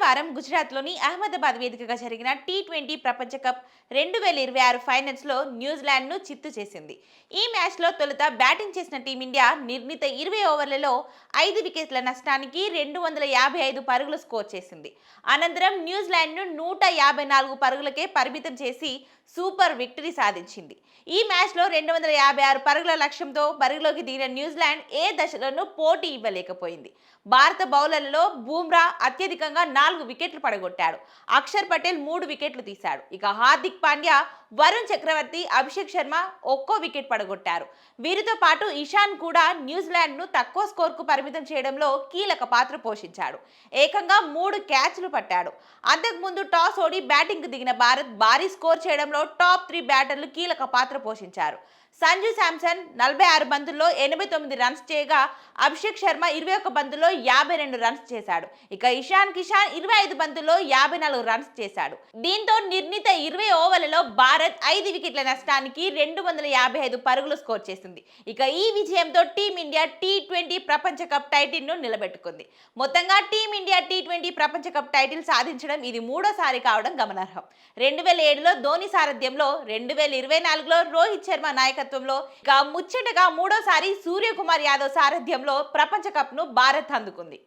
ఆదివారం గుజరాత్లోని అహ్మదాబాద్ వేదికగా జరిగిన టీ20 ప్రపంచ కప్ 2026 ఫైనల్స్లో న్యూజిలాండ్ను చిత్తు చేసింది. ఈ మ్యాచ్లో తొలుత బ్యాటింగ్ చేసిన టీమిండియా నిర్ణీత 20 ఓవర్లలో 5 వికెట్ల నష్టానికి 255 పరుగులు స్కోర్ చేసింది. అనంతరం న్యూజిలాండ్ను 154 పరుగులకే పరిమితం చేసి సూపర్ విక్టరీ సాధించింది. ఈ మ్యాచ్లో 256 పరుగుల లక్ష్యంతో బరిలోకి దిగిన న్యూజిలాండ్ ఏ దశలోనూ పోటీ ఇవ్వలేకపోయింది. భారత బౌలర్లలో బూమ్రా అత్యధికంగా 4 వికెట్లు పడగొట్టాడు. అక్షర్ పటేల్ 3 వికెట్లు తీశాడు. ఇక హార్దిక్ పాండ్యా, వరుణ్ చక్రవర్తి, అభిషేక్ శర్మ ఒక్కో వికెట్ పడగొట్టారు. వీరితో పాటు ఇషాన్ కూడా న్యూజిలాండ్ను తక్కువ స్కోర్కు పరిమితం చేయడంలో కీలక పాత్ర పోషించాడు. ఏకంగా 3 క్యాచ్లు పట్టాడు. అంతకుముందు టాస్ ఓడి బ్యాటింగ్కు దిగిన భారత్ భారీ స్కోర్ చేయడంలో టాప్ 3 బ్యాటర్లు కీలక పాత్ర పోషించారు. సంజు శాంసన్ 46 బంతుల్లో 89 రన్స్ చేయగా అభిషేక్ శర్మ 21 బంతుల్లో 52 రన్స్ చేశాడు. ఇక ఇషాన్ కిషాన్ 25 బంతుల్లో 54 రన్స్ చేశాడు. దీంతో నిర్ణీత 20 ఓవర్లలో భారత్ 5 వికెట్ల నష్టానికి 255 పరుగులు స్కోర్ చేసింది. ఇక ఈ విజయంతో టీమిండియా టీ20 ప్రపంచ కప్ టైటిల్ను నిలబెట్టుకుంది. మొత్తంగా టీమిండియా టీ20 ప్రపంచ కప్ టైటిల్ సాధించడం ఇది మూడోసారి కావడం గమనార్హం. 2007లో ధోని సారథ్యంలో, 2024లో రోహిత్ శర్మ నాయకత్వంలో, ఇక ముచ్చటగా మూడోసారి సూర్యకుమార్ యాదవ్ సారథ్యంలో ప్రపంచ కప్ను భారత్ అందుకుంది.